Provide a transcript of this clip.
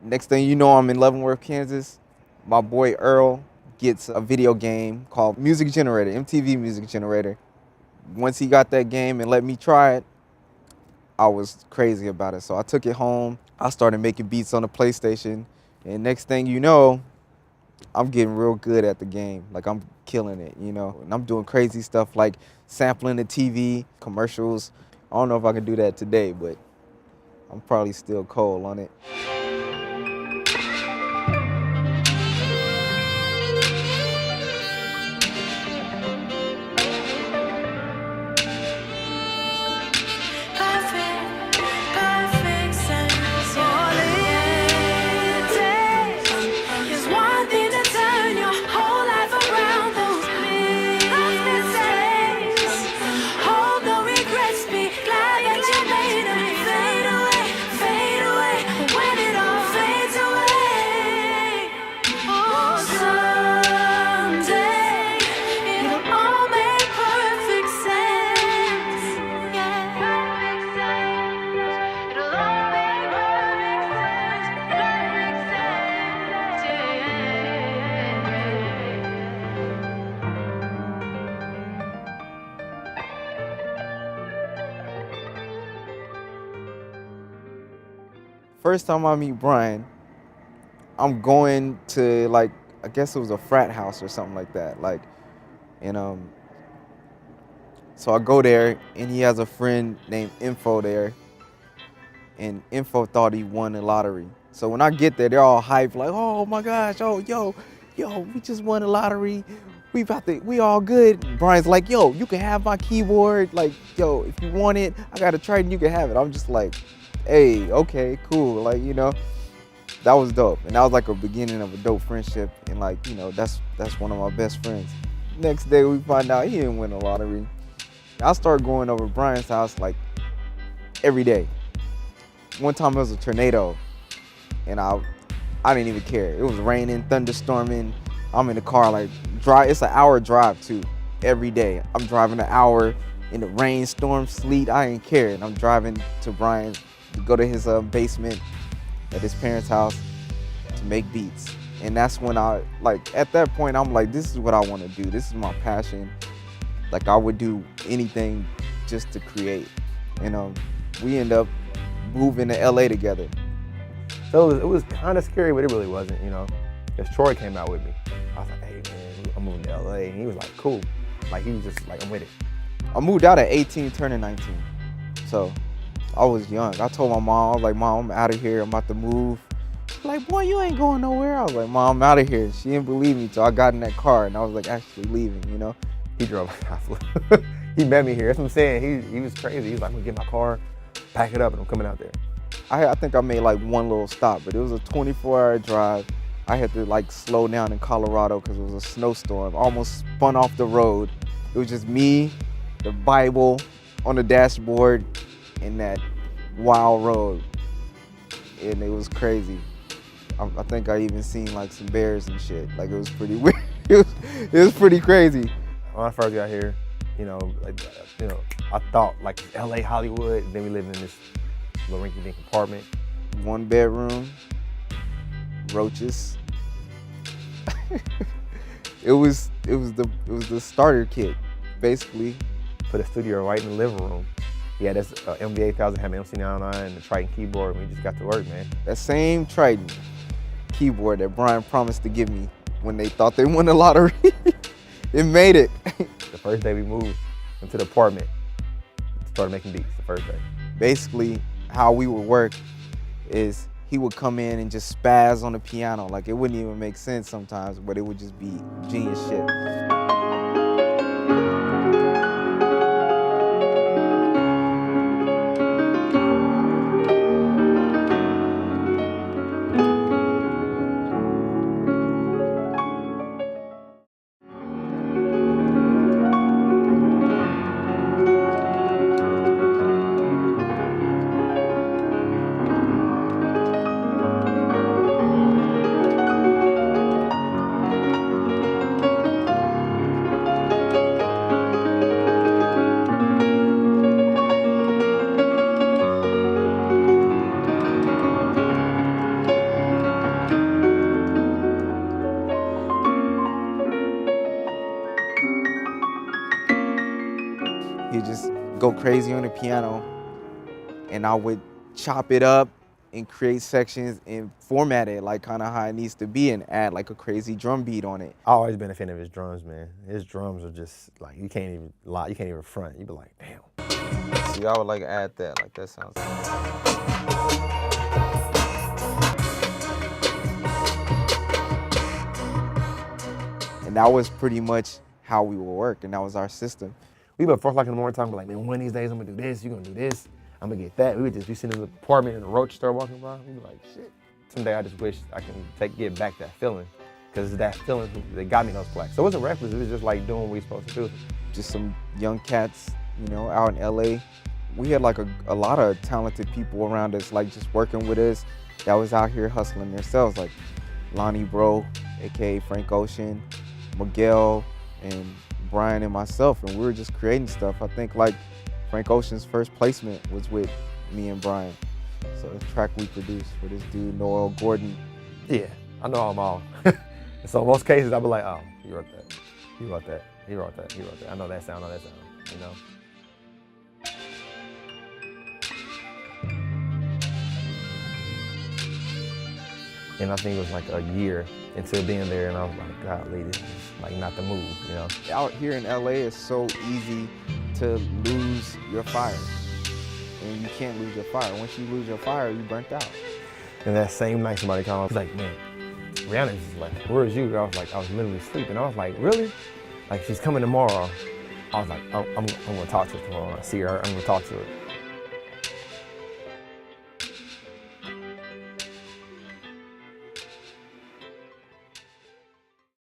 Next thing you know, I'm in Leavenworth, Kansas. My boy Earl gets a video game called Music Generator, MTV Music Generator. Once he got that game and let me try it, I was crazy about it. So I took it home. I started making beats on the PlayStation. And next thing you know, I'm getting real good at the game. Like, I'm killing it, you know? And I'm doing crazy stuff like sampling the TV, commercials. I don't know if I can do that today, but I'm probably still cold on it. First time I meet Brian, I'm going to, like, I guess it was a frat house or something like that. Like, and so I go there and he has a friend named Info there, and Info thought he won the lottery. So when I get there, they're all hyped, like, oh my gosh, oh, yo, we just won the lottery. We all good. Brian's like, yo, you can have my keyboard. Like, yo, if you want it, I got a Triton, you can have it. I'm just like, hey, okay, cool. Like, you know, that was dope. And that was like a beginning of a dope friendship. And like, you know, that's one of my best friends. Next day we find out he didn't win the lottery. I started going over to Brian's house like every day. One time it was a tornado and I didn't even care. It was raining, thunderstorming. I'm in the car, like, it's an hour drive too, every day. I'm driving an hour in the rain, storm, sleet, I didn't care. And I'm driving to Brian to go to his basement at his parents' house to make beats. And that's when at that point, I'm like, this is what I want to do. This is my passion. Like, I would do anything just to create. And we end up moving to LA together. So it was kind of scary, but it really wasn't, you know. Because Troy came out with me. I was like, hey man, I'm moving to LA. And he was like, cool. Like, he was just like, I'm with it. I moved out at 18, turning 19. So I was young. I told my mom, I was like, Mom, I'm out of here. I'm about to move. She's like, boy, you ain't going nowhere. I was like, Mom, I'm out of here. She didn't believe me, so I got in that car and I was like actually leaving, you know. He drove. He met me here. That's what I'm saying. He was crazy. He was like, I'm gonna get my car, pack it up, and I'm coming out there. I think I made like one little stop, but it was a 24-hour drive. I had to like slow down in Colorado because it was a snowstorm. I almost spun off the road. It was just me, the Bible on the dashboard, and that wild road. And it was crazy. I think I even seen like some bears and shit. Like, it was pretty weird. It was pretty crazy. When I first got here, I thought like LA, Hollywood, and then we lived in this little rinky-dink apartment. 1 bedroom, roaches. It was the starter kit, basically. Put a studio right in the living room. Yeah, that's MV8000, had my MC909 and the Triton keyboard, and we just got to work, man. That same Triton keyboard that Brian promised to give me when they thought they won the lottery, it made it. The first day we moved into the apartment, started making beats the first day. Basically, how we would work is he would come in and just spaz on the piano. Like, it wouldn't even make sense sometimes, but it would just be genius shit. go crazy on the piano, and I would chop it up and create sections and format it like kind of how it needs to be and add like a crazy drum beat on it. I always been a fan of his drums, man. His drums are just like, you can't even lie, you can't even front. You be like, damn. See, I would like add that, like that sounds. And that was pretty much how we would work, and that was our system. We would 4 o'clock in the morning talking, like, man, one of these days I'm gonna do this, you're gonna do this, I'm gonna get that. We would just be sitting in the apartment and the roach start walking by. We'd be like, shit. Someday I just wish I can get back that feeling, because it's that feeling that got me those plaques. So it wasn't reckless, it was just like doing what we supposed to do. Just some young cats, you know, out in LA. We had like a lot of talented people around us, like just working with us, that was out here hustling themselves, like Lonnie Bro, AKA Frank Ocean, Miguel, and Brian and myself, and we were just creating stuff. I think like Frank Ocean's first placement was with me and Brian. So the track we produced for this dude, Noel Gordon. Yeah, I know them all. So in most cases, I'll be like, oh, you wrote that, you wrote that, you wrote that, you wrote that. I know that sound, you know? And I think it was like a year into being there, and I was like, golly, this is like not the move, you know? Out here in LA, it's so easy to lose your fire. And you can't lose your fire. Once you lose your fire, you burnt out. And that same night, somebody called, was like, man, Rihanna just left. Where is you? I was like, I was literally sleeping. I was like, really? Like, she's coming tomorrow. I was like, I'm gonna talk to her tomorrow. When I see her, I'm gonna talk to her.